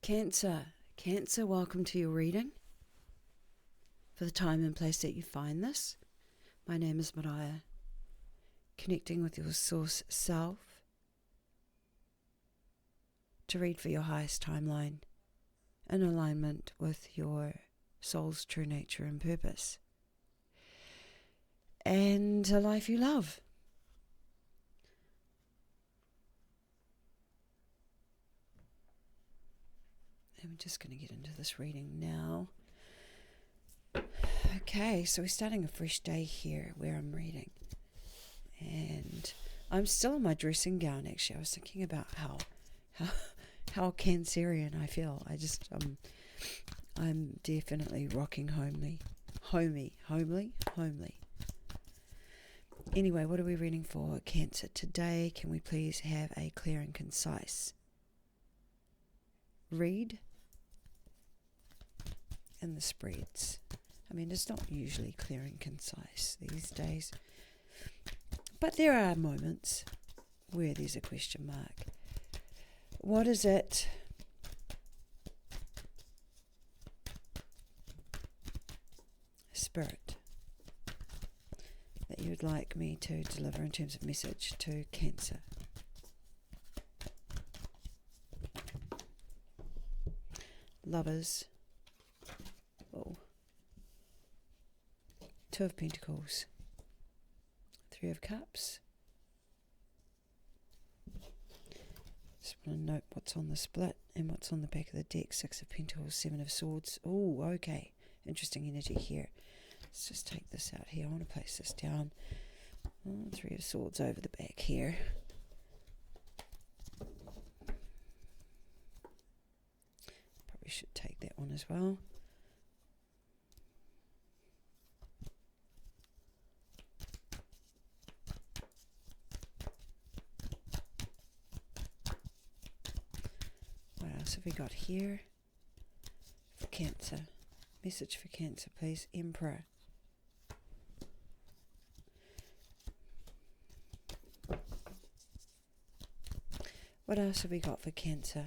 Cancer, welcome to your reading. For the time and place that you find this, my name is Maraea, connecting with your source self to read for your highest timeline in alignment with your soul's true nature and purpose, and a life you love. I'm just going to get into this reading now. Okay, so we're starting a fresh day here where I'm reading. And I'm still in my dressing gown, actually. I was thinking about how Cancerian I feel. I'm definitely rocking homely. Anyway, what are we reading for Cancer today? Can we please have a clear and concise read? And the spreads. I mean, it's not usually clear and concise these days, but there are moments where there's a question mark. What is it Spirit that you would like me to deliver in terms of message to Cancer? Lovers. Oh. Two of Pentacles. Three of Cups. Just want to note what's on the split and what's on the back of the deck. Six of Pentacles, Seven of Swords. Oh, okay. Interesting energy here. Let's just take this out here. I want to place this down. Oh, Three of Swords over the back here. Probably should take that one as well. What else have we got here for Cancer? Message for Cancer, please. Emperor. What else have we got for Cancer?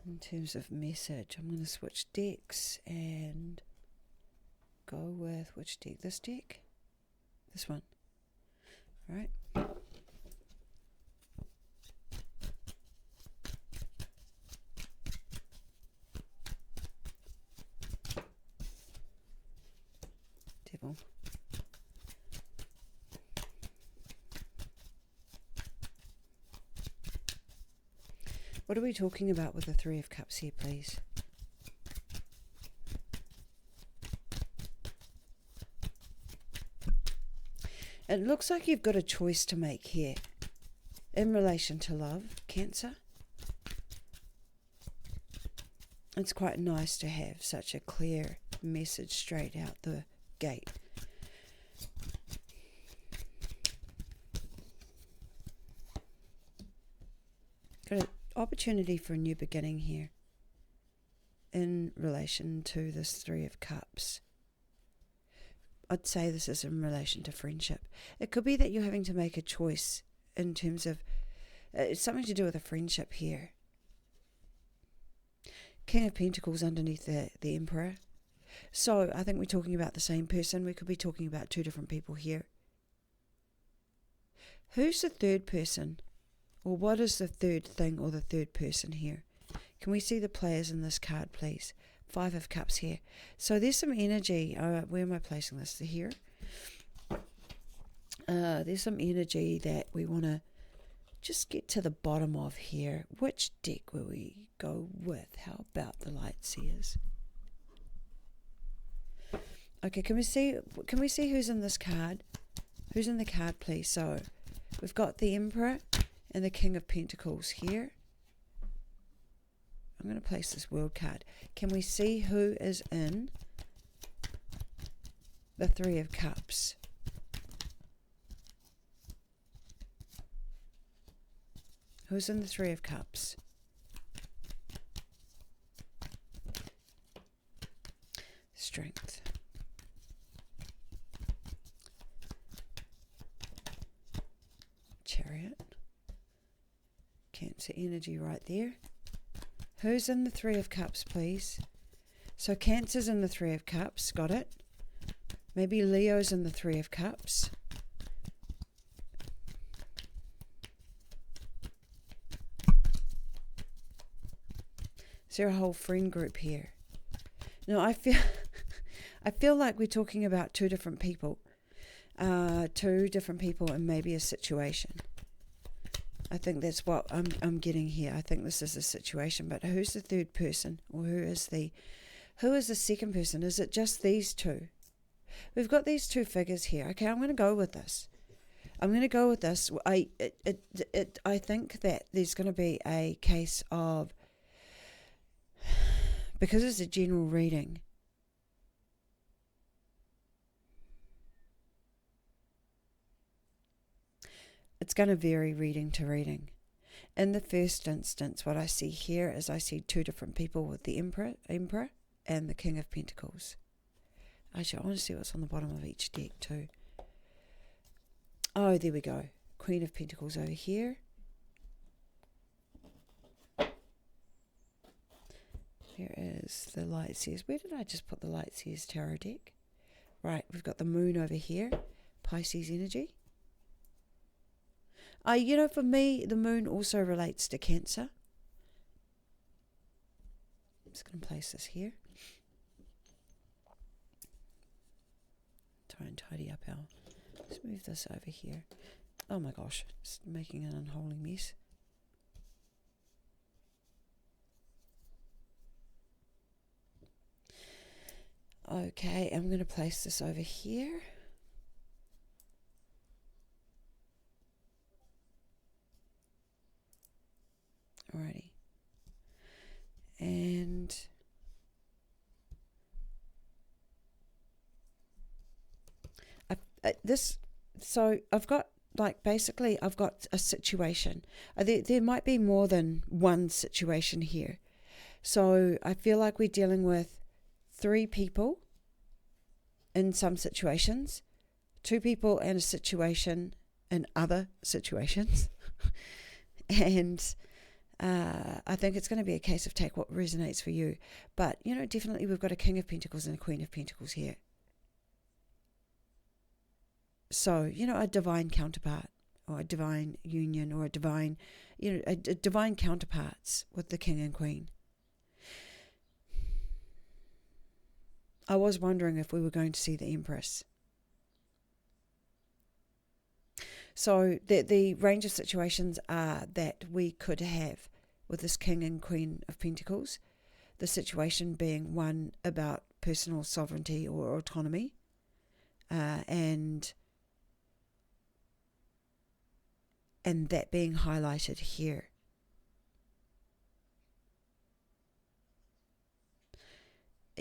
In terms of message, I'm going to switch decks and go with which deck? This deck? This one. All right. Devil. What are we talking about with the Three of Cups here, please? It looks like you've got a choice to make here in relation to love, Cancer. It's quite nice to have such a clear message straight out the gate. Got an opportunity for a new beginning here in relation to this Three of Cups. I'd say this is in relation to friendship. It could be that you're having to make a choice in terms of it's something to do with a friendship here. King of Pentacles underneath the Emperor. So I think we're talking about the same person. We could be talking about two different people here. Who's the third person? Or what is the third thing or the third person here? Can we see the players in this card, please? Five of Cups here. So there's some energy. Where am I placing this? Here. There's some energy that we want to just get to the bottom of here. Which deck will we go with? How about the Lightseers? Okay, can we see who's in this card? Who's in the card, please? So we've got the Emperor and the King of Pentacles here. I'm going to place this World card. Can we see who is in the Three of Cups? Who's in the Three of Cups? Strength. Chariot. Cancer energy right there. Who's in the Three of Cups, please? So Cancer's in the Three of Cups. Got it. Maybe Leo's in the Three of Cups. Is there a whole friend group here? No, I feel like we're talking about two different people. Two different people and maybe a situation. I think that's what I'm getting here. I think this is a situation, but who's the third person, or who is the second person? Is it just these two? We've got these two figures here. Okay, I'm going to go with this. I think that there's going to be a case of, because it's a general reading, it's going to vary reading to reading. In the first instance, what I see here is I see two different people with the Emperor and the King of Pentacles. Actually, I want to see what's on the bottom of each deck too. Oh, there we go. Queen of Pentacles over here. Here is the Lightseers. Where did I just put the Lightseers tarot deck? Right, we've got the Moon over here. Pisces energy. For me, the Moon also relates to Cancer. I'm just going to place this here. Try and tidy up our... Let's move this over here. Oh my gosh, it's making an unholy mess. Okay, I'm going to place this over here. Alrighty. And I've got I've got a situation. There might be more than one situation here. So I feel like we're dealing with 3 people in some situations, 2 people in a situation in other situations. And I think it's going to be a case of take what resonates for you. But, definitely we've got a King of Pentacles and a Queen of Pentacles here. So, a divine counterpart, or a divine union, or a divine, a divine counterparts with the King and Queen. I was wondering if we were going to see the Empress. So the range of situations are that we could have with this King and Queen of Pentacles, the situation being one about personal sovereignty or autonomy, and that being highlighted here.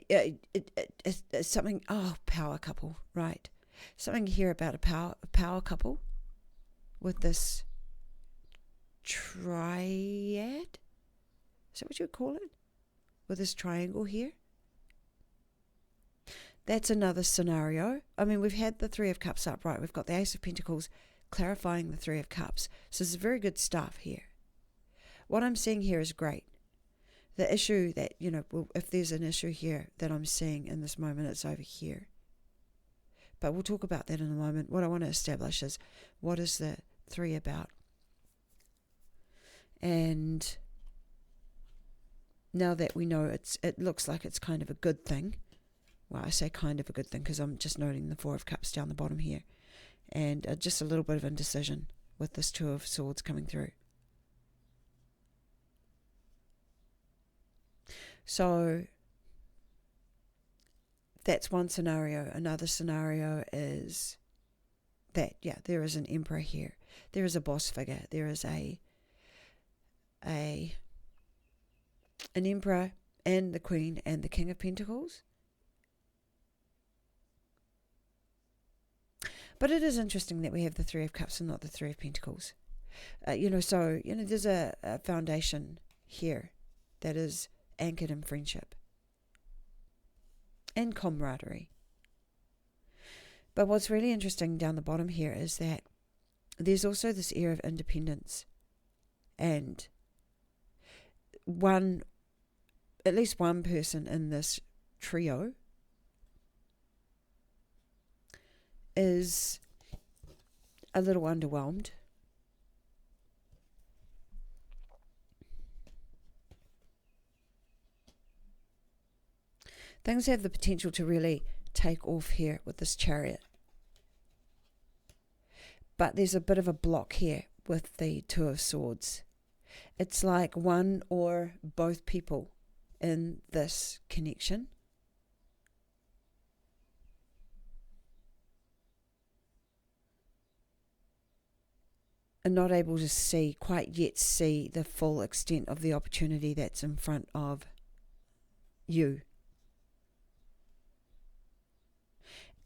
It's something, power couple, right. Something here about a power couple with this triad. Is that what you would call it? With this triangle here. That's another scenario. I mean, we've had the Three of Cups up, right? We've got the Ace of Pentacles clarifying the Three of Cups. So this is very good stuff here. What I'm seeing here is great. The issue that, if there's an issue here that I'm seeing in this moment, it's over here. But we'll talk about that in a moment. What I want to establish is, what is the 3 about? And now that we know it looks like it's kind of a good thing. Well, I say kind of a good thing because I'm just noting the 4 of Cups down the bottom here. And just a little bit of indecision with this 2 of Swords coming through. So that's one scenario. Another scenario is that, there is an Emperor here. There is a boss figure. There is an Emperor and the Queen and the King of Pentacles. But it is interesting that we have the 3 of Cups and not the 3 of Pentacles. There's a foundation here that is anchored in friendship and camaraderie. But what's really interesting down the bottom here is that there's also this air of independence and at least one person in this trio is a little underwhelmed. Things have the potential to really take off here with this Chariot. But there's a bit of a block here with the Two of Swords. It's like one or both people in this connection are not able to quite yet see the full extent of the opportunity that's in front of you.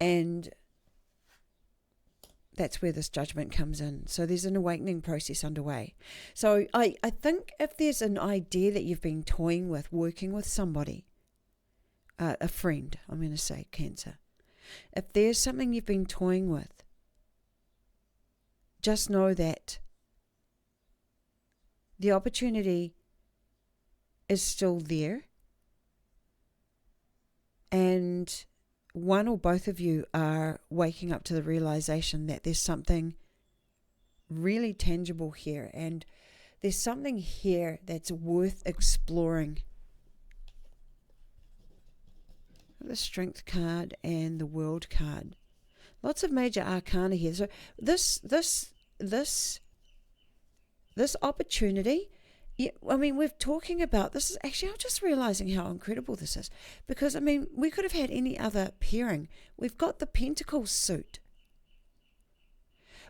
And that's where this judgment comes in. So there's an awakening process underway. So I think if there's an idea that you've been toying with, working with somebody, a friend, I'm going to say Cancer. If there's something you've been toying with, just know that the opportunity is still there, and one or both of you are waking up to the realization that there's something really tangible here, and there's something here that's worth exploring. The Strength card and the World card. Lots of major arcana here. So this opportunity, I mean, we're talking about this is actually, I'm just realizing how incredible this is, because I mean, we could have had any other pairing. We've got the Pentacles suit.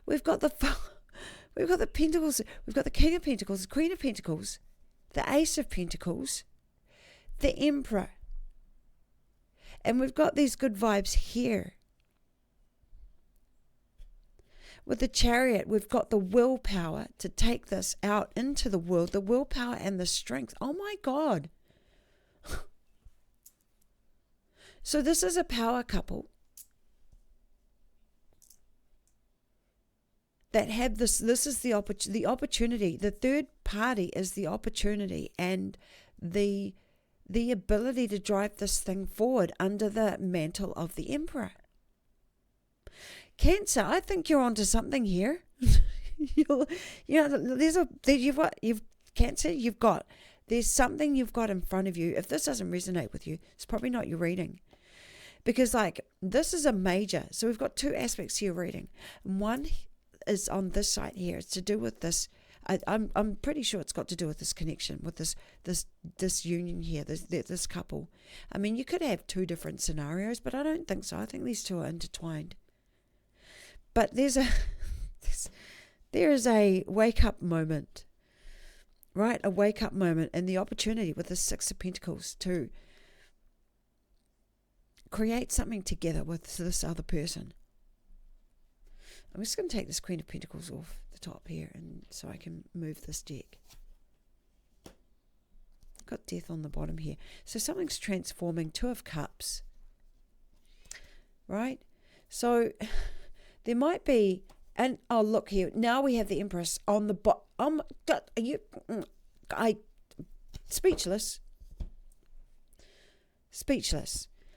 We've got the Pentacles. We've got the King of Pentacles, the Queen of Pentacles, the Ace of Pentacles, the Emperor, and we've got these good vibes here. With the Chariot, we've got the willpower to take this out into the world, the willpower and the strength. Oh my God. So this is a power couple that have this is the opportunity. The third party is the opportunity and the ability to drive this thing forward under the mantle of the Emperor. Cancer, I think you're onto something here. There's something you've got in front of you. If this doesn't resonate with you, it's probably not your reading. Because this is a major. So we've got two aspects to your reading. One is on this side here. It's to do with this. I'm pretty sure it's got to do with this connection, with this union here, this couple. I mean, you could have two different scenarios, but I don't think so. I think these two are intertwined. But there is a wake-up moment, right? A wake-up moment and the opportunity with the Six of Pentacles to create something together with this other person. I'm just going to take this Queen of Pentacles off the top here, and so I can move this deck. Got Death on the bottom here. So something's transforming. Two of Cups, right? So there might be, and oh look here, now we have the Empress on the bottom. Oh my God, speechless.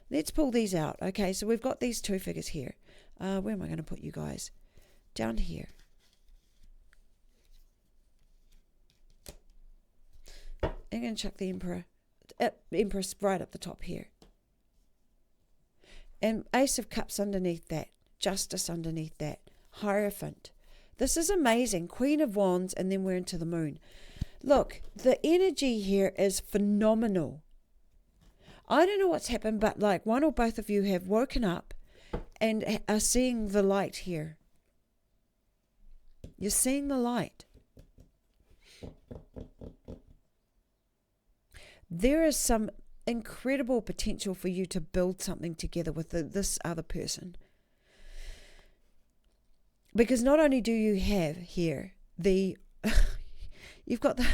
Let's pull these out. Okay, so we've got these two figures here. Where am I going to put you guys? Down here. I'm going to chuck the Empress right up the top here. And Ace of Cups underneath that. Justice underneath that. Hierophant. This is amazing. Queen of Wands, and then we're into the Moon. Look, the energy here is phenomenal. I don't know what's happened, but one or both of you have woken up and are seeing the light here. You're seeing the light. There is some incredible potential for you to build something together with this other person. Because not only do you have here you've got the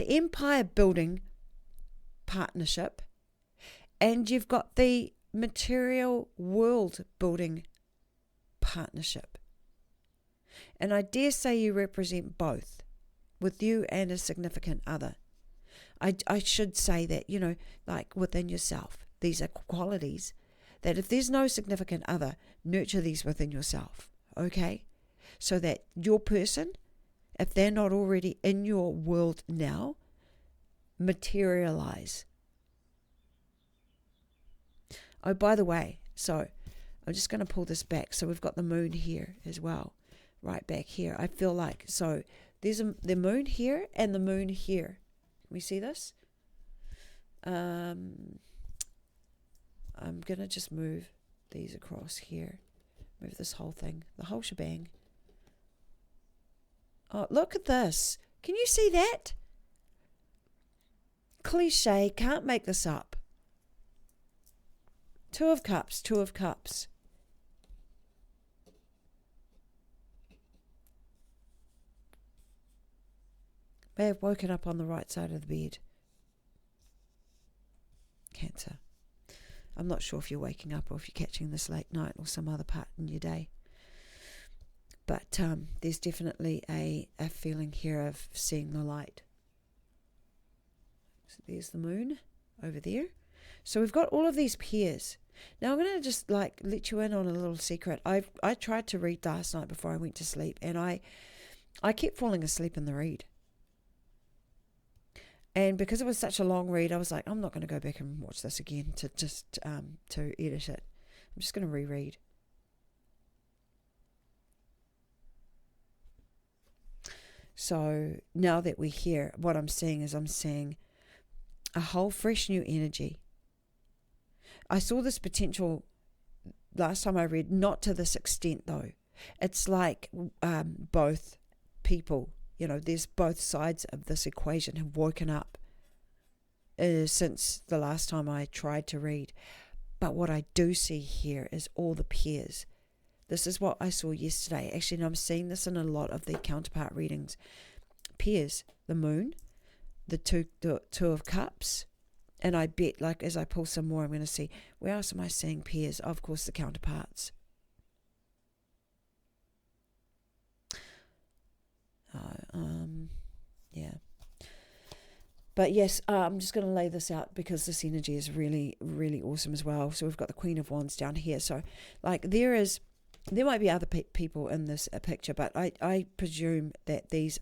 empire building partnership, and you've got the material world building partnership. And I dare say you represent both, with you and a significant other. I should say that, like within yourself, these are qualities that if there's no significant other, nurture these within yourself, okay? So that your person, if they're not already in your world now, materialize. Oh, by the way, so I'm just going to pull this back. So we've got the moon here as well, right back here. I feel like, so there's the moon here and the moon here. Can we see this? I'm going to just move these across here. Move this whole thing, the whole shebang. Oh, look at this. Can you see that? Cliche, can't make this up. Two of Cups, Two of Cups. May have woken up on the right side of the bed. Cancer. I'm not sure if you're waking up or if you're catching this late night or some other part in your day. But there's definitely a feeling here of seeing the light. So there's the moon over there. So we've got all of these pairs. Now I'm going to just like let you in on a little secret. I tried to read last night before I went to sleep, and I kept falling asleep in the read. And because it was such a long read, I was like, I'm not going to go back and watch this again to edit it. I'm just going to reread. So now that we're here, what I'm seeing is I'm seeing a whole fresh new energy. I saw this potential last time I read, not to this extent though. It's like both people, there's both sides of this equation have woken up since the last time I tried to read. But what I do see here is all the pairs. This is what I saw yesterday. Actually, and I'm seeing this in a lot of the counterpart readings. Pairs, the moon, the two of Cups, and I bet, like, as I pull some more, I'm going to see, where else am I seeing pairs? Of course, the counterparts. Yeah. But yes, I'm just going to lay this out because this energy is really, really awesome as well. So we've got the Queen of Wands down here. So, like, there might be other people in this picture, but I presume that this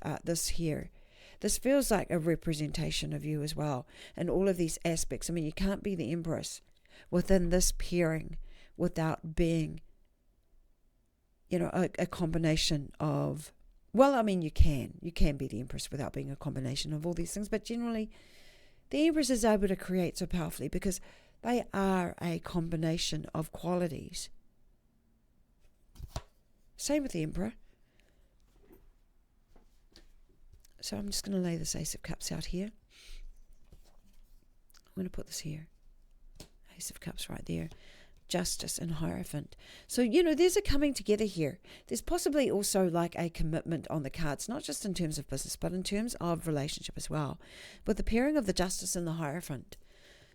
feels like a representation of you as well, and all of these aspects. I mean, you can't be the Empress within this pairing without being, a combination of, well, I mean, you can be the Empress without being a combination of all these things, but generally the Empress is able to create so powerfully because they are a combination of qualities. Same with the Emperor. So I'm just going to lay this Ace of Cups out here. I'm going to put this here. Ace of Cups right there. Justice and Hierophant. So, there's a coming together here. There's possibly also like a commitment on the cards, not just in terms of business, but in terms of relationship as well. With the pairing of the Justice and the Hierophant.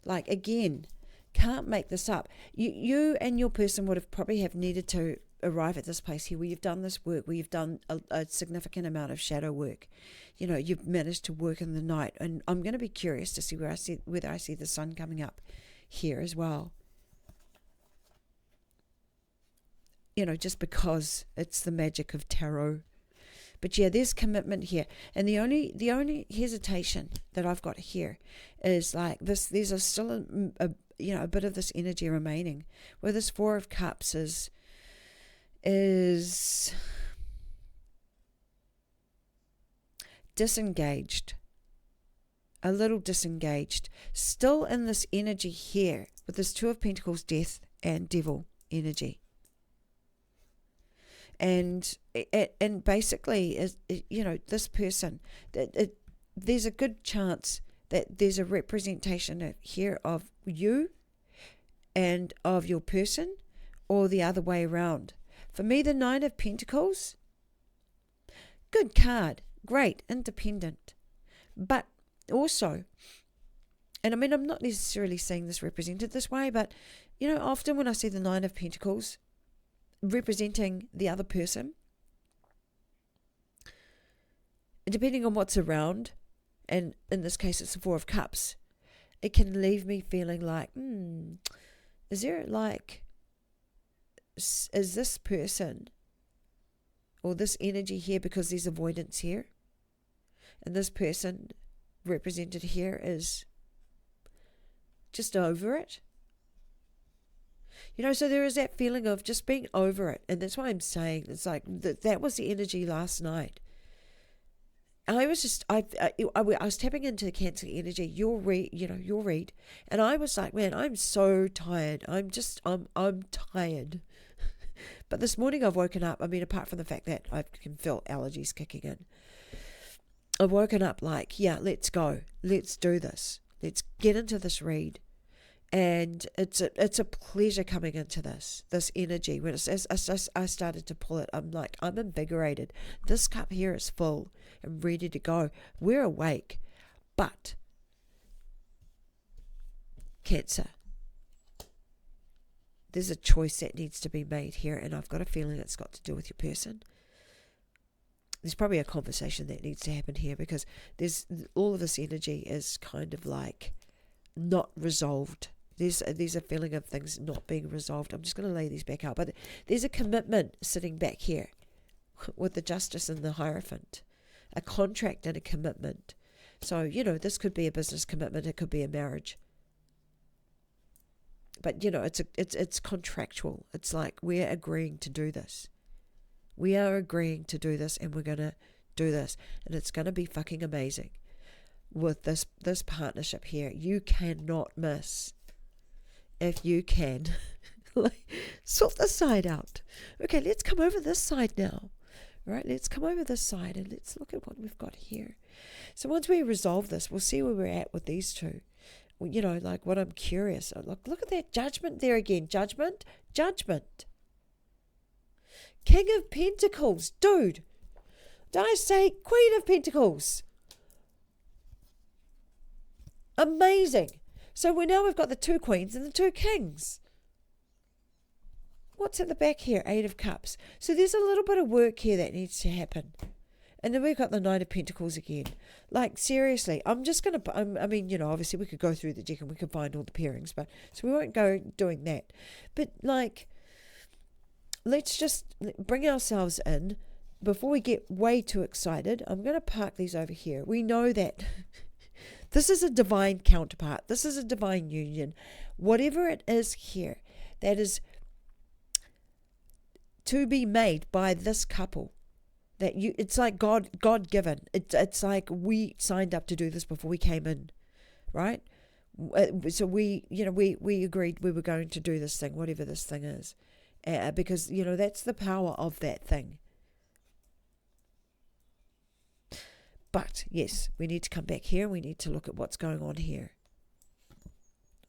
Like, again, can't make this up. You and your person would have probably have needed to arrive at this place here where you've done this work, where you've done a significant amount of shadow work. You've managed to work in the night. And I'm going to be curious to see whether I see the sun coming up here as well. Just because it's the magic of tarot. But yeah, there's commitment here. And the only hesitation that I've got here is like this, there's still a bit of this energy remaining, where this Four of Cups is disengaged, a little disengaged, still in this energy here with this Two of Pentacles, Death and Devil energy. And basically, this person, there's a good chance that there's a representation here of you and of your person, or the other way around. For me, the Nine of Pentacles, good card, great, independent. But also, and I mean, I'm not necessarily seeing this represented this way, but, often when I see the Nine of Pentacles representing the other person, depending on what's around, and in this case it's the Four of Cups, it can leave me feeling like, is there like, is this person or this energy here because there's avoidance here? And this person represented here is just over it. So there is that feeling of just being over it. And that's why I'm saying, it's like, that was the energy last night. I was tapping into the Cancer energy, your read, and I was like, man, I'm so tired. I'm tired. But this morning I've woken up, apart from the fact that I can feel allergies kicking in, I've woken up like, yeah, let's go. Let's do this. Let's get into this read. And it's a pleasure coming into this energy. When I started to pull it, I'm like, I'm invigorated. This cup here is full and ready to go. We're awake. But Cancer, there's a choice that needs to be made here, and I've got a feeling it's got to do with your person. There's probably a conversation that needs to happen here, because there's all of this energy is kind of like not resolved. There's a feeling of things not being resolved. I'm just going to lay these back out. But there's a commitment sitting back here with the Justice and the Hierophant. A contract and a commitment. So, this could be a business commitment. It could be a marriage. But, it's contractual. It's like we're agreeing to do this. We are agreeing to do this, and we're going to do this. And it's going to be fucking amazing with this partnership here. You cannot miss. If you can, sort this side out. Okay, let's come over this side now. Right, let's come over this side and let's look at what we've got here. So once we resolve this, we'll see where we're at with these two. Like what I'm curious. Look at that Judgment there again. Judgment. King of Pentacles. Dude, did I say Queen of Pentacles? Amazing. So we've got the two queens and the two kings. What's at the back here? 8 of Cups. So there's a little bit of work here that needs to happen. And then we've got the 9 of Pentacles again. Like, seriously, I'm just going to, obviously we could go through the deck and we could find all the pairings, but so we won't go doing that. But like, let's just bring ourselves in before we get way too excited. I'm going to park these over here. We know that this is a divine counterpart. This is a divine union. Whatever it is here, that is to be made by this couple. It's like God given. It's like we signed up to do this before we came in, right? So we agreed we were going to do this thing, whatever this thing is, because that's the power of that thing. But yes, we need to come back here. We need to look at what's going on here.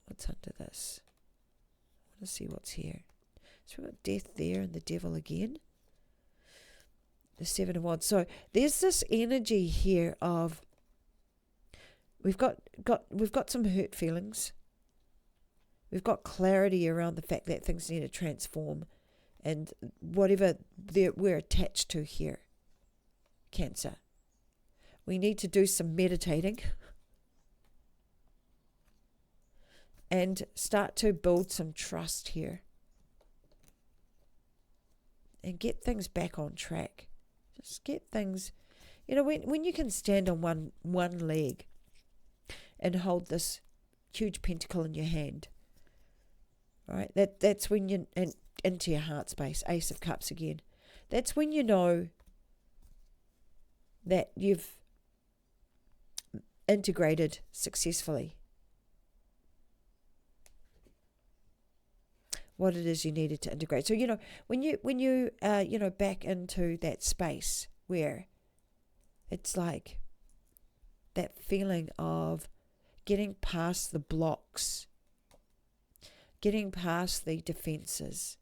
What's under this? I want to see what's here. So we've got Death there and the Devil again. The 7 of Wands. So there's this energy here of we've got some hurt feelings. We've got clarity around the fact that things need to transform, and whatever we're attached to here, Cancer. We need to do some meditating and start to build some trust here and get things back on track. Just get things, when you can stand on one leg and hold this huge pentacle in your hand, right? That's when you into your heart space. Ace of Cups again. That's when you know that you've integrated successfully what it is you needed to integrate. So when you back into that space where it's like that feeling of getting past the blocks, getting past the defenses,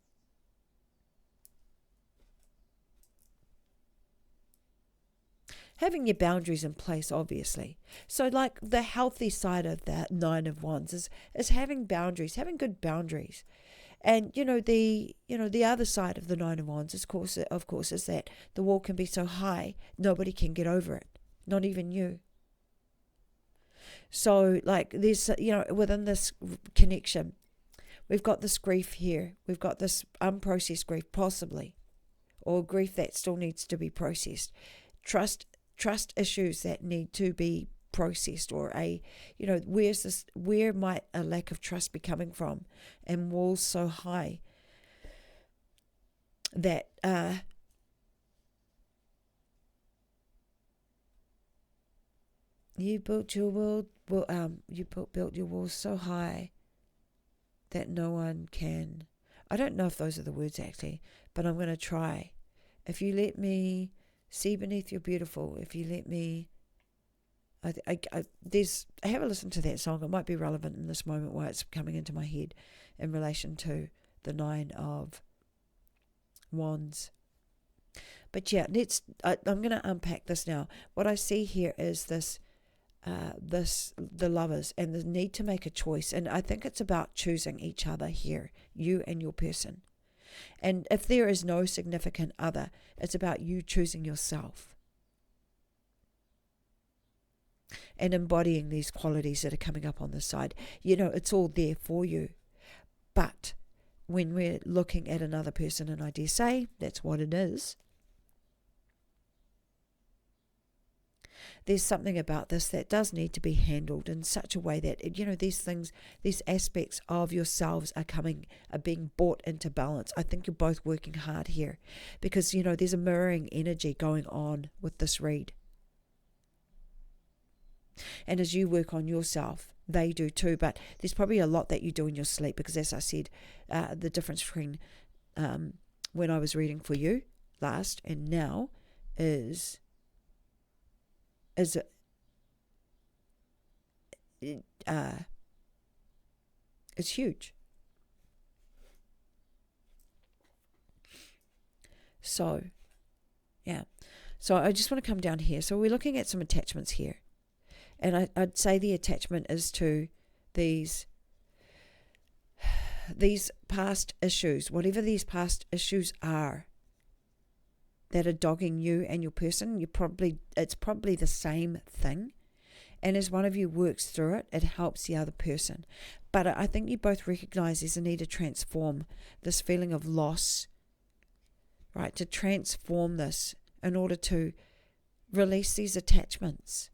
having your boundaries in place, obviously. So like the healthy side of that 9 of Wands is having boundaries, having good boundaries. And the other side of the 9 of Wands, of course, is that the wall can be so high nobody can get over it. not even you. So like there's, within this connection, we've got this grief here. We've got this unprocessed grief, possibly, or grief that still needs to be processed. Trust issues that need to be processed, or where might a lack of trust be coming from, and walls so high that you built your world. Built your walls so high that no one can. I don't know if those are the words actually, but I'm going to try. If you let me see beneath your beautiful, if you let me. I have a listen to that song. It might be relevant in this moment while it's coming into my head in relation to the 9 of Wands. But yeah, I'm going to unpack this now. What I see here is the lovers and the need to make a choice. And I think it's about choosing each other here, you and your person. And if there is no significant other, it's about you choosing yourself and embodying these qualities that are coming up on the side. It's all there for you. But when we're looking at another person, and I dare say that's what it is, there's something about this that does need to be handled in such a way that, these things, these aspects of yourselves are being brought into balance. I think you're both working hard here because, there's a mirroring energy going on with this read. And as you work on yourself, they do too. But there's probably a lot that you do in your sleep because, as I said, the difference between when I was reading for you last and now is huge. So, yeah. So I just want to come down here. So we're looking at some attachments here. And I'd say the attachment is to these past issues, whatever these past issues are that are dogging you and your person. It's probably the same thing. And as one of you works through it, it helps the other person. But I think you both recognize there's a need to transform this feeling of loss, right? To transform this in order to release these attachments.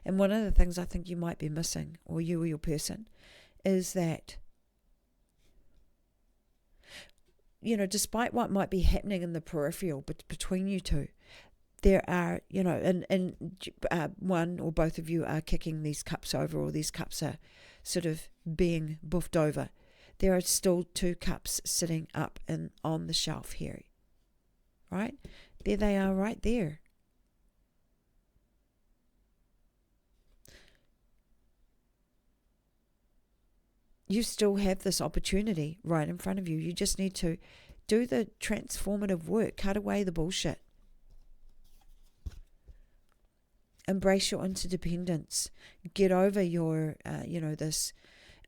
And one of the things I think you might be missing, or you or your person, is that, despite what might be happening in the peripheral between you two, there are, and one or both of you are kicking these cups over, or these cups are sort of being buffed over. There are still 2 cups sitting up on the shelf here, right? There they are right there. You still have this opportunity right in front of you. You just need to do the transformative work. Cut away the bullshit. Embrace your interdependence. Get over your, this.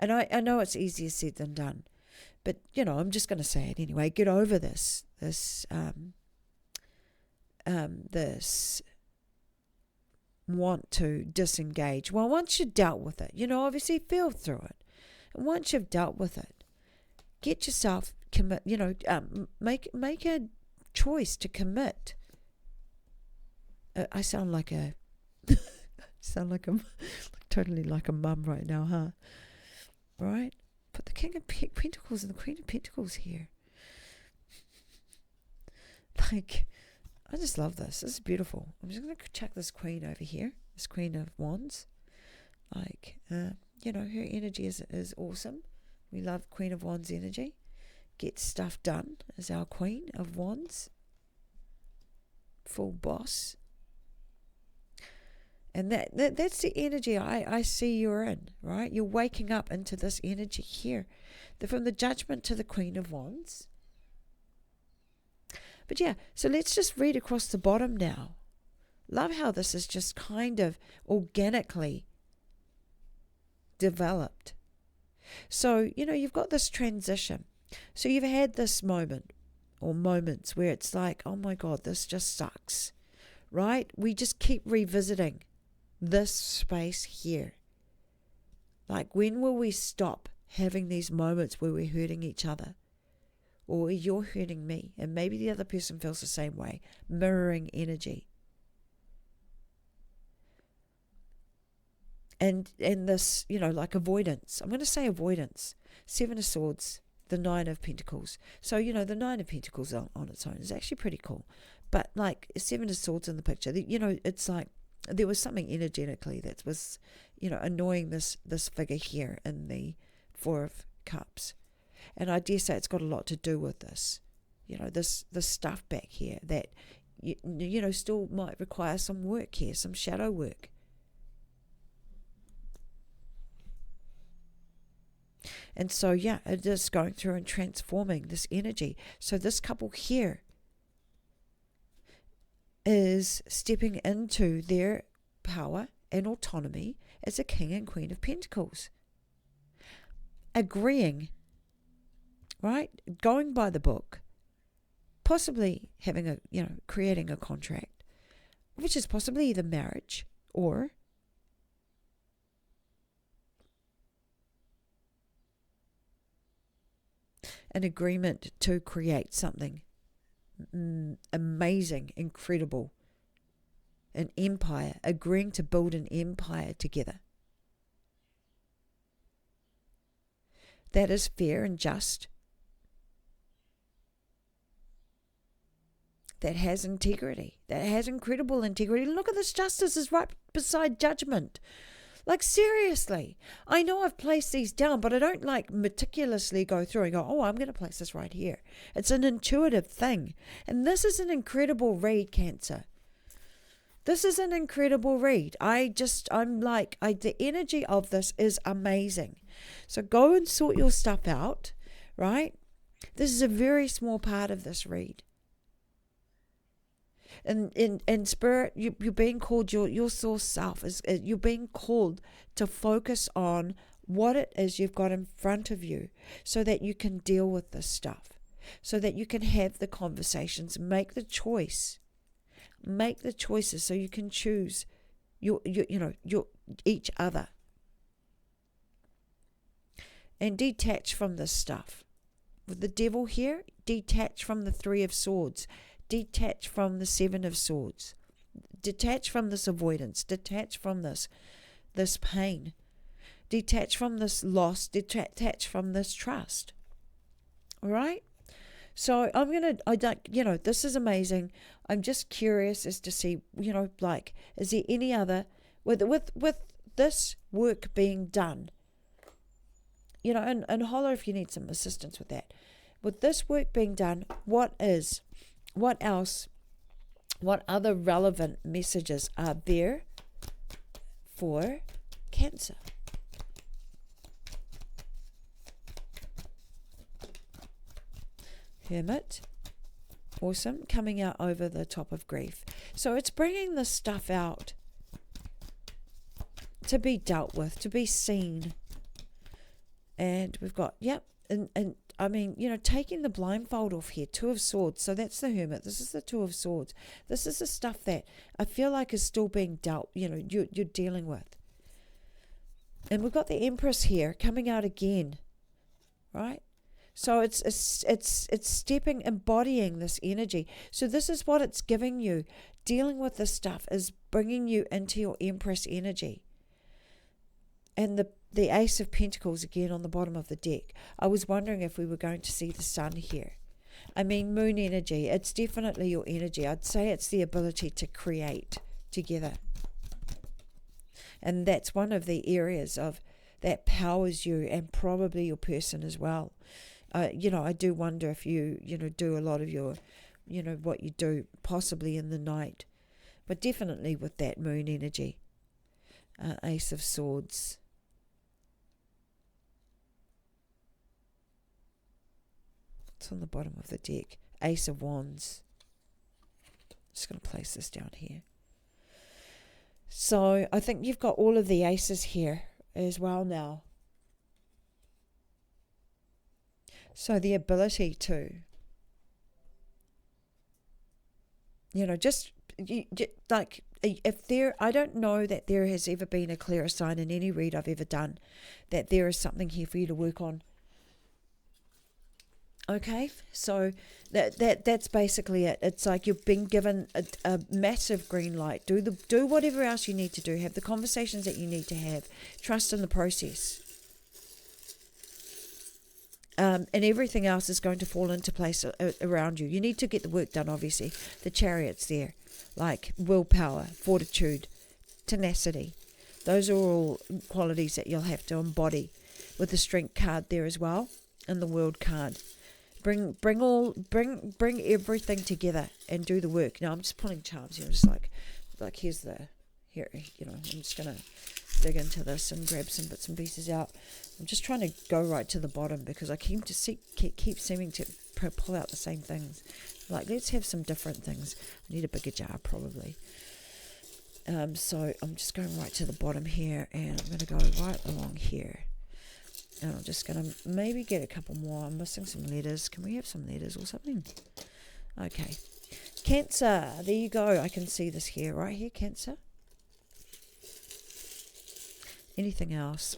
And I know it's easier said than done. But, I'm just going to say it anyway. Get over this want to disengage. Well, once you've dealt with it, obviously feel through it. And once you've dealt with it, get yourself make a choice to commit. I sound like totally like a mum right now, huh? Right? Put the King of Pentacles and the Queen of Pentacles here. Like, I just love this. This is beautiful. I'm just going to check this Queen over here. This Queen of Wands. Like, her energy is awesome. We love Queen of Wands energy. Get stuff done as our Queen of Wands. Full boss. And that's the energy I see you're in, right? You're waking up into this energy here. From the Judgment to the Queen of Wands. But yeah, so let's just read across the bottom now. Love how this is just kind of organically developed. So, you've got this transition. So you've had this moment or moments where it's like, oh my God, this just sucks, right? We just keep revisiting this space here. Like, when will we stop having these moments where we're hurting each other? Or you're hurting me, and maybe the other person feels the same way, mirroring energy. And this, like avoidance. I'm going to say avoidance. 7 of Swords, the 9 of Pentacles. So, the 9 of Pentacles on its own is actually pretty cool. But like 7 of Swords in the picture, it's like there was something energetically that was, annoying this figure here in the 4 of Cups. And I dare say it's got a lot to do with this, this stuff back here that, still might require some work here, some shadow work. And so, it is going through and transforming this energy. So this couple here is stepping into their power and autonomy as a King and Queen of Pentacles. Agreeing, right? Going by the book. Possibly having creating a contract, which is possibly either marriage or an agreement to create something amazing, incredible, an empire, agreeing to build an empire together. That is fair and just. That has integrity. That has incredible integrity. Look at this, justice is right beside judgment. Like, seriously, I know I've placed these down, but I don't meticulously go through and go, oh, I'm going to place this right here. It's an intuitive thing. And this is an incredible read, Cancer. This is an incredible read. The energy of this is amazing. So go and sort your stuff out, right? This is a very small part of this read. And in spirit, you're being called, your source self, you're being called to focus on what it is you've got in front of you so that you can deal with this stuff, so that you can have the conversations, make the choices so you can choose your each other and detach from this stuff. With the Devil here, detach from the 3 of Swords. Detach from the 7 of Swords. Detach from this avoidance. Detach from this pain. Detach from this loss. Detach from this trust. All right? So this is amazing. I'm just curious as to see, is there any other, with this work being done, and holler if you need some assistance with that. With this work being done, what else, what other relevant messages are there for Cancer? Hermit. Awesome. Coming out over the top of grief. So it's bringing this stuff out to be dealt with, to be seen. And we've got, and I mean, taking the blindfold off here, 2 of Swords. So that's the Hermit. This is the 2 of Swords. This is the stuff that I feel like is still being dealt, you're dealing with. And we've got the Empress here coming out again, right? So it's stepping, embodying this energy. So this is what it's giving you. Dealing with this stuff is bringing you into your Empress energy. And the Ace of Pentacles again on the bottom of the deck. I was wondering if we were going to see the Sun here. I mean, Moon energy. It's definitely your energy. I'd say it's the ability to create together. And that's one of the areas of that powers you, and probably your person as well. I do wonder if you do a lot of your, what you do possibly in the night. But definitely with that Moon energy. Ace of Swords. It's on the bottom of the deck. Ace of Wands. Just going to place this down here. So I think you've got all of the aces here as well now. So the ability to, like, if there, I don't know that there has ever been a clearer sign in any read I've ever done that there is something here for you to work on. Okay, so that's basically it. It's like you've been given a massive green light. Do whatever else you need to do. Have the conversations that you need to have. Trust in the process. And everything else is going to fall into place around you. You need to get the work done, obviously. The Chariot's there, like willpower, fortitude, tenacity. Those are all qualities that you'll have to embody with the Strength card there as well, and the World card. Bring everything together and do the work. Now I'm just pulling charms here. I'm just like here's here. I'm just gonna dig into this and grab some bits and pieces out. I'm just trying to go right to the bottom because I keep seeming to pull out the same things. Like, let's have some different things. I need a bigger jar probably. So I'm just going right to the bottom here, and I'm going to go right along here. And I'm just going to maybe get a couple more. I'm missing some letters. Can we have some letters or something? Okay. Cancer. There you go. I can see this here, right here, Cancer. Anything else?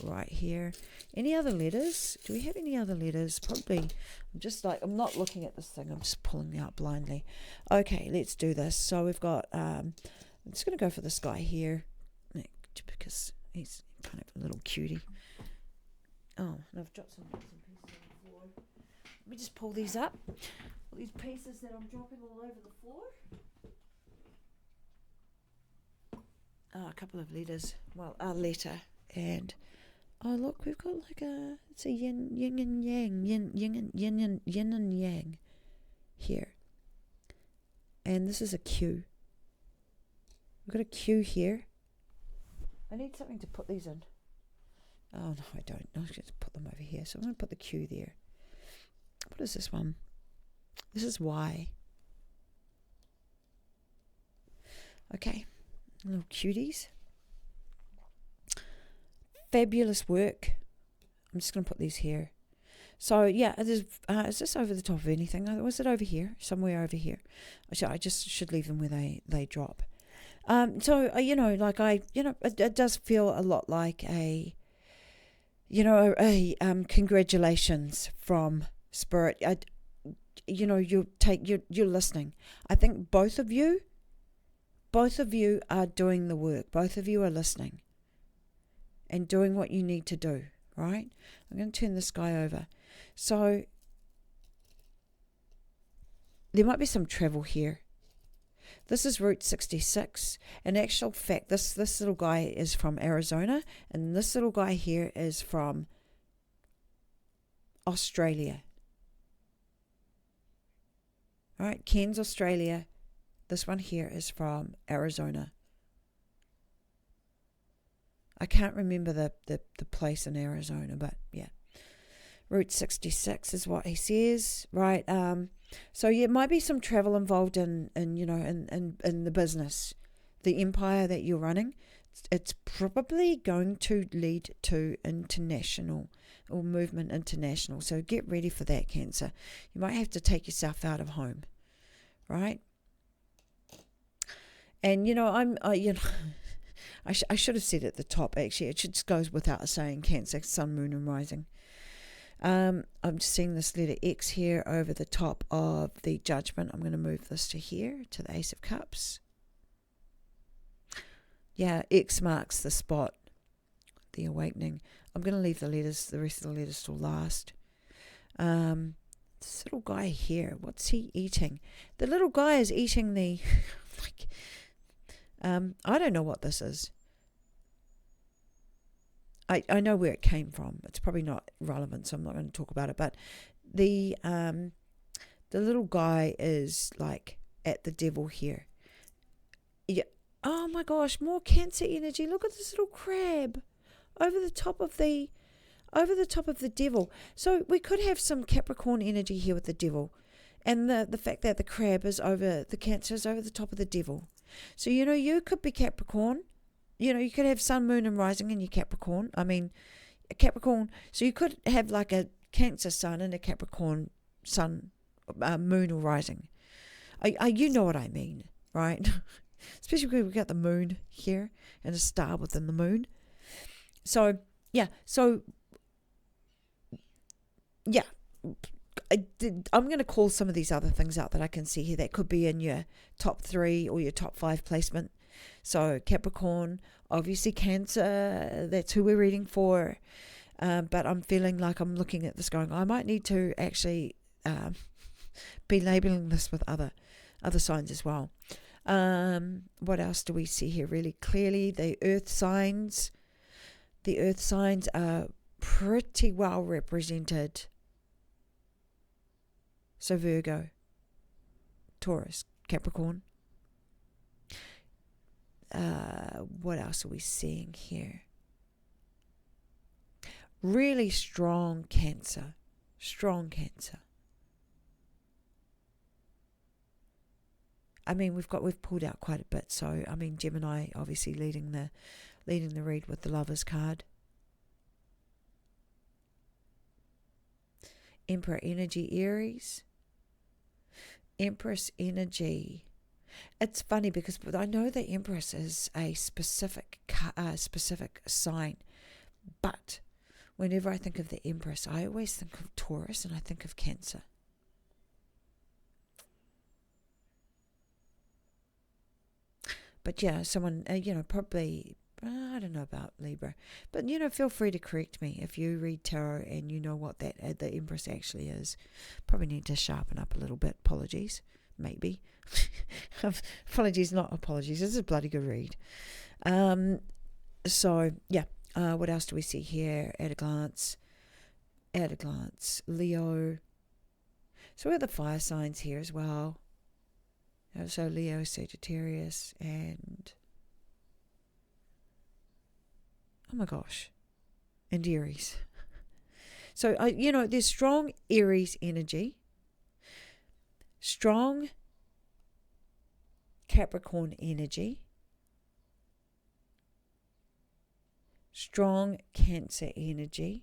Right here. Any other letters? Do we have any other letters? Probably. I'm not looking at this thing. I'm just pulling out blindly. Okay, let's do this. So we've got, I'm just going to go for this guy here because he's kind of a little cutie. Oh, and I've dropped some pieces on the floor. Let me just pull these up. All these pieces that I'm dropping all over the floor. A couple of letters. Well, a letter. And, oh, look, we've got like it's a yin and yang. Yin and yang here. And this is a Q. We've got a Q here. I need something to put these in. Oh, no, I don't. I'm just put them over here. So I'm going to put the Q there. What is this one? This is Y. Okay. Little cuties. Fabulous work. I'm just going to put these here. So, yeah, is this over the top of anything? Was it over here? Somewhere over here. I just should leave them where they drop. It does feel a lot like a congratulations from Spirit. You're listening. I think both of you are doing the work. Both of you are listening and doing what you need to do, right? I'm going to turn this guy over. So there might be some travel here. This is Route 66. In actual fact, this little guy is from Arizona, and this little guy here is from Australia. All right, Ken's Australia. This one here is from Arizona. I can't remember the place in Arizona, but yeah. Route 66 is what he says, right? So yeah, it might be some travel involved in the business, the empire that you're running. It's probably going to lead to international or movement international. So get ready for that, Cancer. You might have to take yourself out of home, right? And I should have said at the top, actually. It just goes without saying, Cancer, Sun, Moon and Rising. I'm just seeing this letter X here over the top of the Judgment. I'm going to move this to here, to the Ace of Cups. Yeah, X marks the spot, the awakening. I'm going to leave the rest of the letters till last. This little guy here, what's he eating? The little guy is eating the, I don't know what this is. I know where it came from. It's probably not relevant, so I'm not going to talk about it. But the little guy is like at the devil here. Yeah. Oh my gosh, more Cancer energy. Look at this little crab over the top of the devil. So we could have some Capricorn energy here with the devil, and the fact that the crab is over the Cancer is over the top of the devil. So you could be Capricorn. you could have sun, moon and rising in your Capricorn. I mean, a Capricorn, so you could have like a Cancer sun and a Capricorn sun, moon or rising. You know what I mean, right? Especially because we've got the moon here and a star within the moon. So, yeah. I'm going to call some of these other things out that I can see here that could be in your top 3 or your top 5 placement. So Capricorn, obviously Cancer, that's who we're reading for. But I'm feeling like I'm looking at this going, I might need to actually be labeling this with other signs as well. What else do we see here really clearly? The earth signs. The earth signs are pretty well represented. So Virgo, Taurus, Capricorn. What else are we seeing here? Really strong Cancer. Strong Cancer. I mean, we've pulled out quite a bit. So, I mean, Gemini obviously leading the read with the Lovers card. Emperor energy, Aries. Empress energy. It's funny because I know that Empress is a specific sign, but whenever I think of the Empress, I always think of Taurus and I think of Cancer. But yeah, someone, probably, I don't know about Libra, but, feel free to correct me if you read tarot and you know what that the Empress actually is. Probably need to sharpen up a little bit. Apologies, maybe. Apologies, not apologies. This is a bloody good read. So, yeah. What else do we see here at a glance? Leo. So we have the fire signs here as well. So Leo, Sagittarius, and oh my gosh, and Aries. So, there's strong Aries energy, strong Capricorn energy, strong Cancer energy,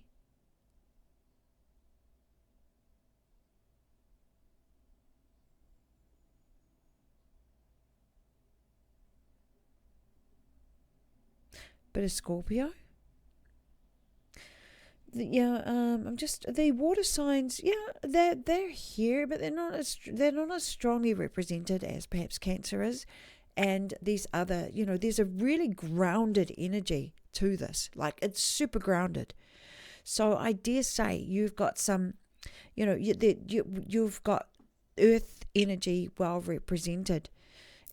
bit of Scorpio. The water signs. Yeah, they're here, but they're not as strongly represented as perhaps Cancer is, and these other. There's a really grounded energy to this. Like it's super grounded. So I dare say you've got some. You've got Earth energy well represented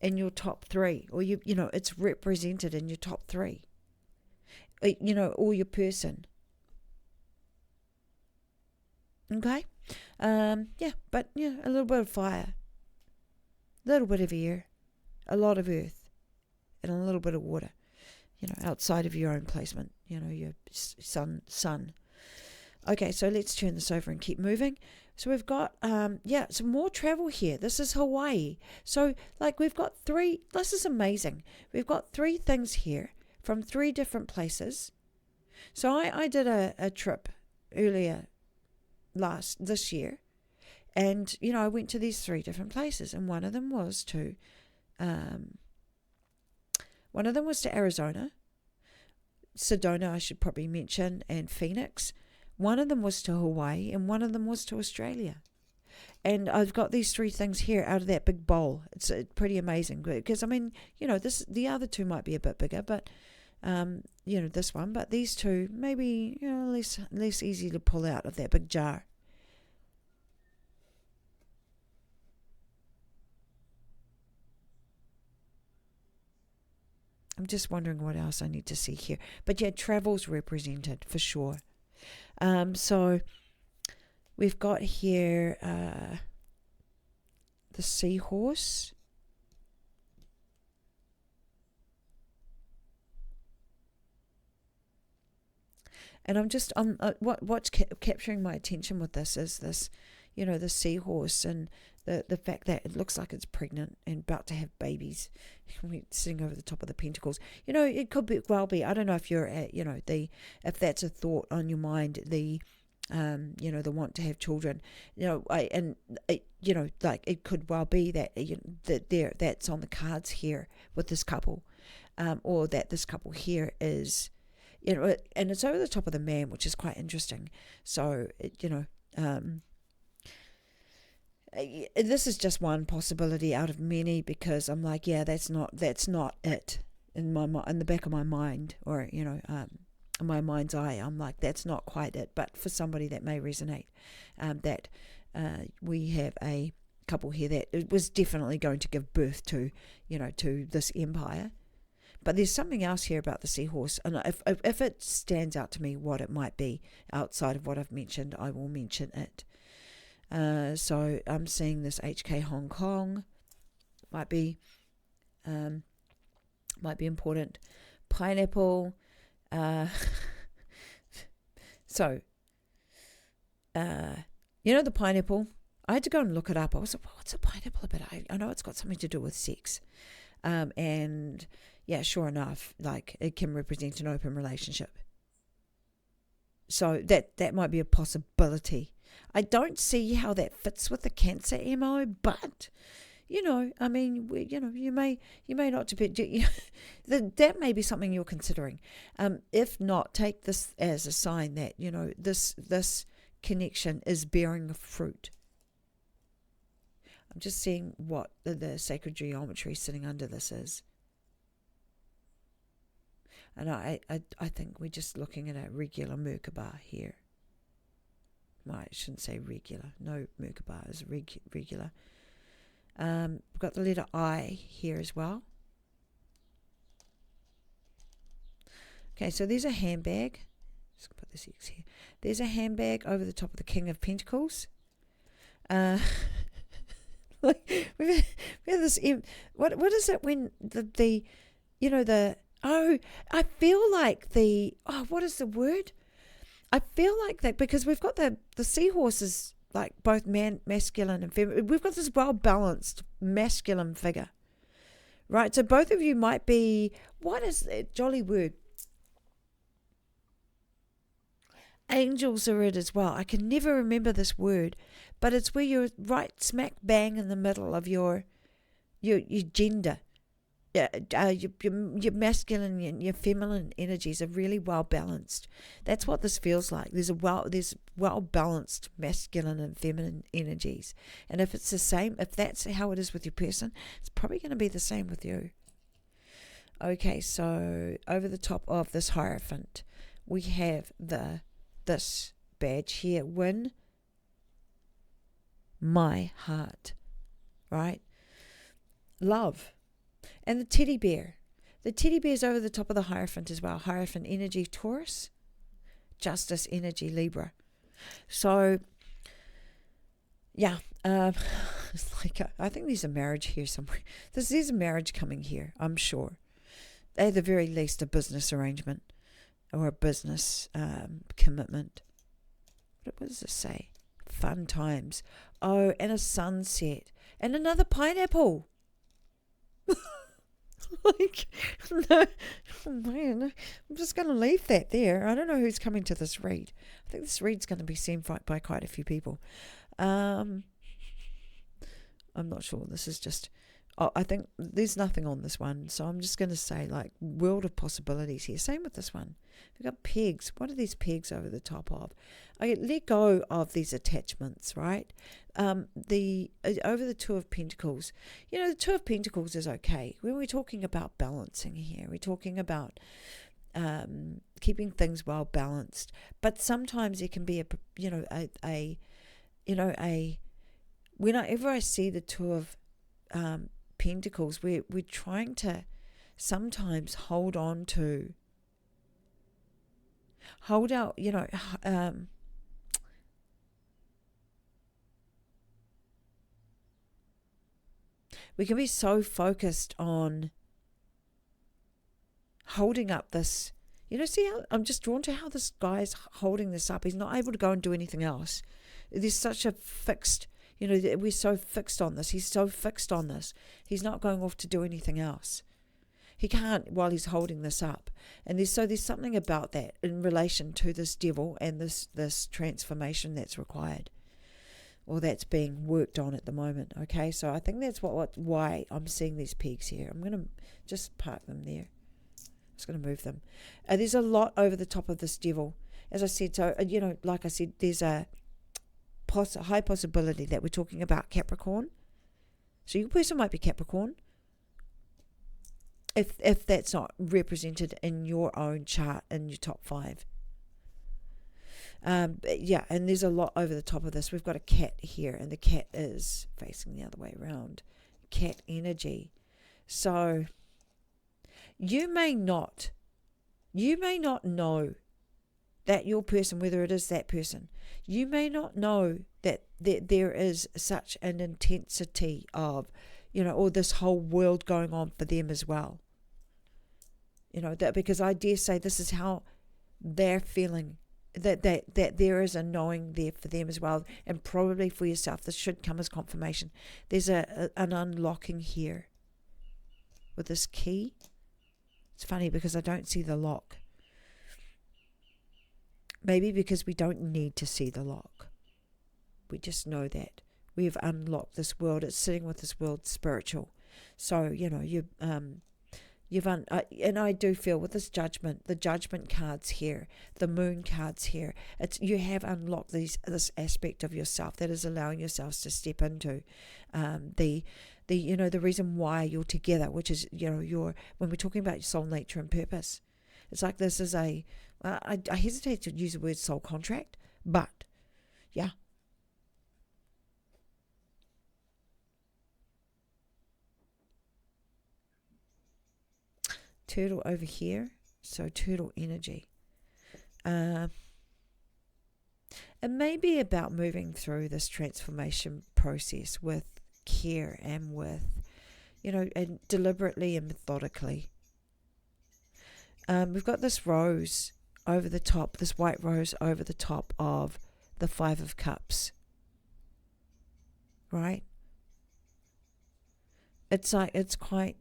in your top 3, or it's represented in your top 3. Or your person. Okay? But a little bit of fire, a little bit of air, a lot of earth, and a little bit of water, outside of your own placement, your sun. Okay, so let's turn this over and keep moving. So we've got, some more travel here. This is Hawaii. So, we've got 3, this is amazing. We've got 3 things here from 3 different places. So I did a trip earlier this year, and I went to these 3 different places, and one of them was to Arizona, Sedona, I should probably mention, and Phoenix. One of them was to Hawaii, and one of them was to Australia. And I've got these 3 things here out of that big bowl. It's pretty amazing because the other 2 might be a bit bigger, but this one, but these 2 maybe less easy to pull out of that big jar. I'm just wondering what else I need to see here. But yeah, travel's represented for sure. So we've got here the seahorse. And I'm just what's capturing my attention with this is this, the seahorse, and the fact that it looks like it's pregnant and about to have babies. We're sitting over the top of the pentacles. It could be. I don't know if you're at, if that's a thought on your mind, the want to have children, like it could well be that that's on the cards here with this couple, or that this couple here is, and it's over the top of the man, which is quite interesting. So this is just one possibility out of many, because I'm like, yeah, that's not it in the back of my mind, or in my mind's eye. I'm like, that's not quite it. But for somebody that may resonate, that we have a couple here that it was definitely going to give birth to, to this empire. But there's something else here about the seahorse, and if it stands out to me what it might be outside of what I've mentioned, I will mention it. So I'm seeing this HK Hong Kong might be important. Pineapple. So the pineapple. I had to go and look it up. I was like, what's a pineapple about? I know it's got something to do with sex. And yeah, sure enough, like it can represent an open relationship. So that might be a possibility. I don't see how that fits with the Cancer MO, but you may not be. That may be something you're considering. If not, take this as a sign that this connection is bearing fruit. I'm just seeing what the sacred geometry sitting under this is. And I think we're just looking at a regular Merkaba here. Well, I shouldn't say regular. No, Merkaba is regular. We've got the letter I here as well. Okay, so there's a handbag. Just put this X here. There's a handbag over the top of the King of Pentacles. Like we have this. What is it when I feel like what is the word? I feel like that because we've got the seahorses, like both masculine and feminine. We've got this well-balanced masculine figure, right? So both of you might be, what is that jolly word? Angels are it as well. I can never remember this word, but it's where you're right smack bang in the middle of your gender. Your masculine and your feminine energies are really well balanced. That's what this feels like. There's well balanced masculine and feminine energies, and if it's the same, if that's how it is with your person, it's probably going to be the same with you. Okay, so over the top of this Hierophant, we have this badge here: win my heart, right? Love. And the teddy bear. The teddy bear's over the top of the Hierophant as well. Hierophant energy, Taurus. Justice energy, Libra. So, yeah. It's like, I think there's a marriage here somewhere. There's a marriage coming here, I'm sure. At the very least, a business arrangement or a business commitment. What does this say? Fun times. Oh, and a sunset. And another pineapple. Like, no, oh man, I'm just going to leave that there. I don't know who's coming to this read. I think this read's going to be seen by quite a few people. I'm not sure. This is just, I think there's nothing on this one. So I'm just going to say, like, world of possibilities here. Same with this one. We've got pegs. What are these pegs over the top of? I let go of these attachments, right? Over the Two of Pentacles. The Two of Pentacles is okay. When we're talking about balancing here, we're talking about keeping things well balanced. But sometimes there can be whenever I see the Two of Pentacles, we're trying to sometimes hold out, we can be so focused on holding up this, see how I'm just drawn to how this guy's holding this up. He's not able to go and do anything else. There's such a fixed, We're so fixed on this. He's so fixed on this. He's not going off to do anything else. He can't while he's holding this up. And there's something about that in relation to this devil and this transformation that's required, or that's being worked on at the moment. Okay, so I think that's why I'm seeing these peaks here. I'm going to just park them there. I'm just going to move them. There's a lot over the top of this devil. As I said, so, like I said, there's a high possibility that we're talking about Capricorn. So your person might be Capricorn, if that's not represented in your own chart in your top 5. And there's a lot over the top of this. We've got a cat here, and the cat is facing the other way around. Cat energy. So you may not know that your person, whether it is that person, you may not know that there is such an intensity of, or this whole world going on for them as well. That because I dare say this is how they're feeling, that there is a knowing there for them as well, and probably for yourself. This should come as confirmation. There's an unlocking here with this key. It's funny because I don't see the lock. Maybe because we don't need to see the lock. We just know that we've unlocked this world. It's sitting with this world spiritual. So, and I do feel with this judgment, the judgment cards here, the moon cards here, you have unlocked this aspect of yourself that is allowing yourselves to step into the reason why you're together, which is, when we're talking about your soul nature and purpose. It's like this is I hesitate to use the word soul contract, but yeah. Turtle over here, so turtle energy. It may be about moving through this transformation process with care and with, and deliberately and methodically. We've got this rose over the top, this white rose over the top of the 5 of Cups, right? It's like, it's quite,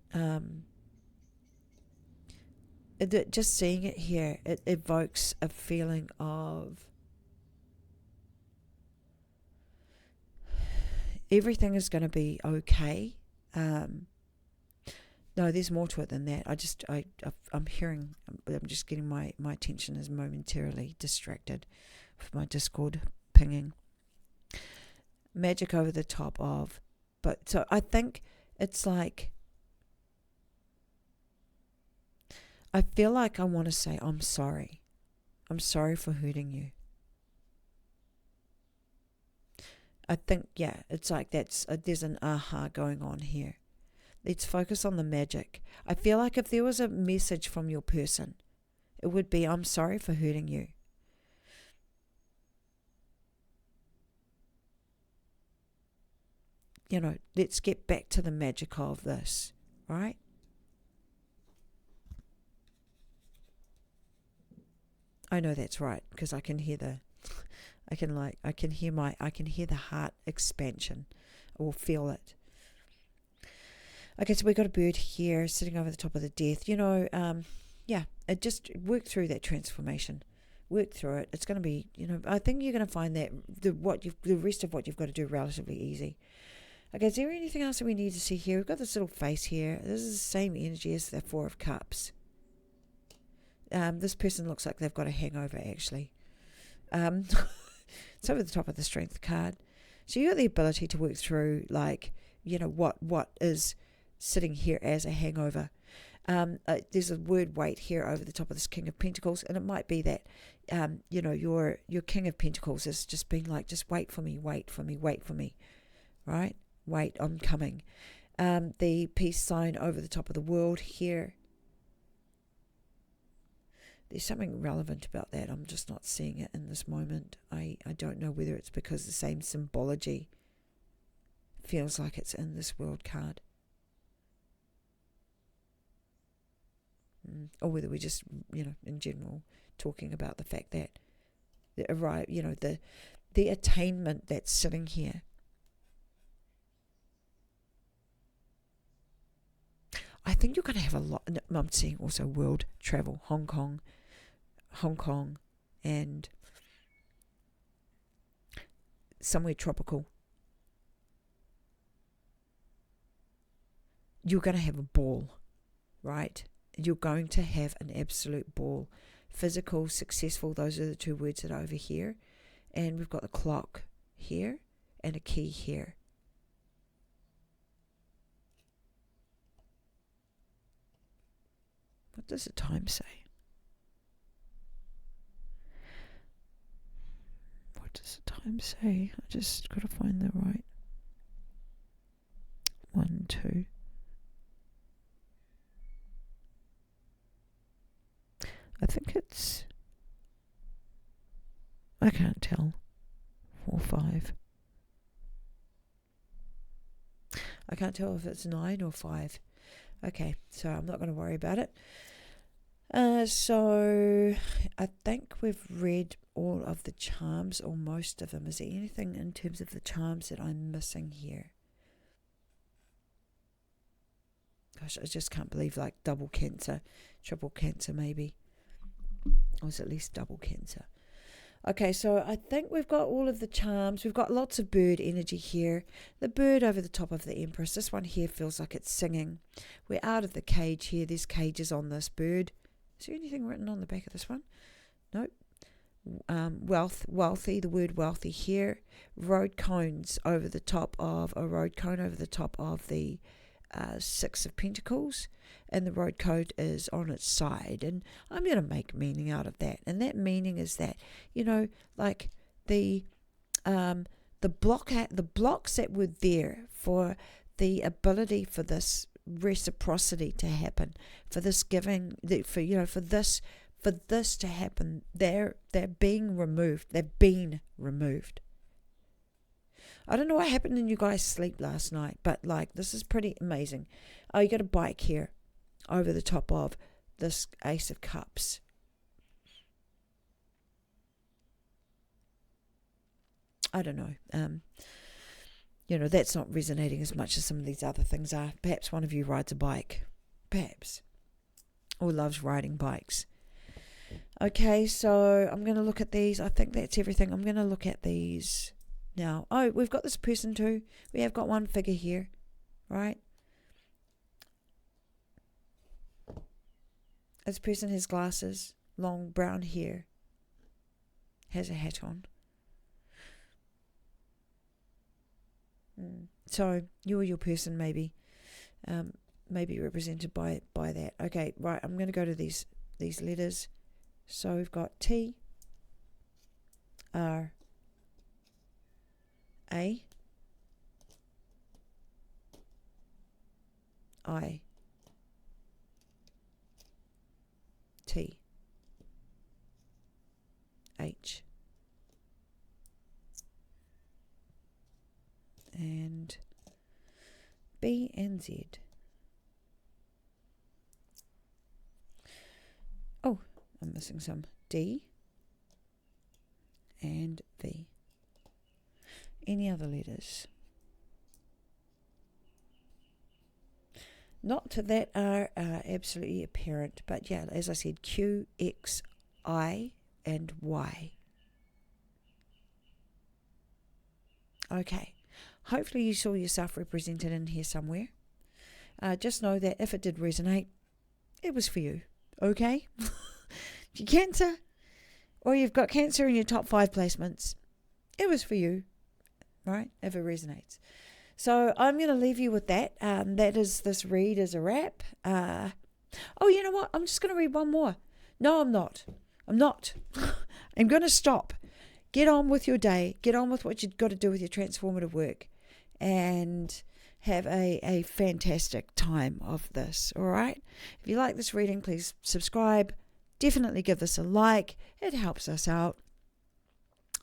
just seeing it here, it evokes a feeling of everything is going to be okay. No, there's more to it than that. I'm just getting my attention is momentarily distracted with my Discord pinging. Magic over the top of, but so I think it's like, I feel like I want to say, I'm sorry. I'm sorry for hurting you. I think, it's like there's an aha going on here. Let's focus on the magic. I feel like if there was a message from your person, it would be, I'm sorry for hurting you. Let's get back to the magic of this, right? I know that's right, because I can hear I can hear the heart expansion, or feel it. Okay, so we got a bird here sitting over the top of the death. It just work through that transformation. Work through it. It's going to be, I think you're going to find that the rest of what you've got to do relatively easy. Okay, is there anything else that we need to see here? We've got this little face here. This is the same energy as the 4 of Cups. This person looks like they've got a hangover, actually. It's over the top of the Strength card. So you got the ability to work through, what is sitting here as a hangover. There's a word wait here over the top of this King of Pentacles, and it might be that, your King of Pentacles is just being like, just wait for me, right? Wait, I'm coming. The peace sign over the top of the World here. There's something relevant about that. I'm just not seeing it in this moment. I don't know whether it's because the same symbology feels like it's in this World card. Or whether we're just, in general, talking about the fact that the attainment that's sitting here. I think you're going to have a lot. I'm seeing also world travel, Hong Kong, and somewhere tropical. You're going to have a ball, right? You're going to have an absolute ball. Physical, successful, those are the two words that are over here. And we've got the clock here and a key here. What does the time say? What does the time say? I just got to find the right 1, 2. I think it's, I can't tell, 4, 5. I can't tell if it's 9 or 5. Okay, so I'm not going to worry about it. So I think we've read all of the charms, or most of them. Is there anything in terms of the charms that I'm missing here? Gosh, I just can't believe, like, double cancer, triple cancer maybe. Or is it at least double cancer? Okay, so I think we've got all of the charms. We've got lots of bird energy here. The bird over the top of the Empress. This one here feels like it's singing. We're out of the cage here. There's cages on this bird. Is there anything written on the back of this one? Nope. Wealthy, the word wealthy here. Road cones over the top of, a road cone over the top of the 6 of Pentacles, and the road code is on its side, and I'm going to make meaning out of that, and that meaning is that, you know, like the blocks that were there for the ability for this reciprocity to happen, for this giving, for this to happen, they're being removed. They've been removed. I don't know what happened in you guys' sleep last night, but like, this is pretty amazing. Oh, you got a bike here over the top of this Ace of Cups. I don't know. That's not resonating as much as some of these other things are. Perhaps one of you rides a bike. Perhaps. Or loves riding bikes. Okay, so I'm going to look at these. I think that's everything. I'm going to look at these now. Oh, we've got this person too. We have got one figure here, right? This person has glasses, long brown hair, has a hat on. So you or your person maybe represented by that. Okay, right. I'm going to go to these letters. So we've got T, R, A, I, T, H, and B and Z. Oh, I'm missing some D and V. Any other letters? Not that are absolutely apparent, but yeah, as I said, Q, X, I, and Y. Okay, hopefully you saw yourself represented in here somewhere. Just know that if it did resonate, it was for you, okay? If you're cancer, or you've got cancer in your top 5 placements, it was for you, right? If it resonates. So I'm going to leave you with that. That is, this read is a wrap. Oh, you know what? I'm just going to read one more. No, I'm not. I'm going to stop. Get on with your day. Get on with what you've got to do with your transformative work. And have a fantastic time of this, all right? If you like this reading, please subscribe. Definitely give this a like. It helps us out.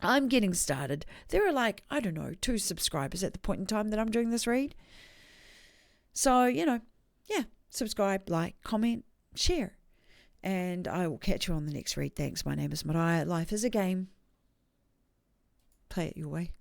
I'm getting started. There are 2 subscribers at the point in time that I'm doing this read. So, subscribe, like, comment, share. And I will catch you on the next read. Thanks. My name is Maraea. Life is a game. Play it your way.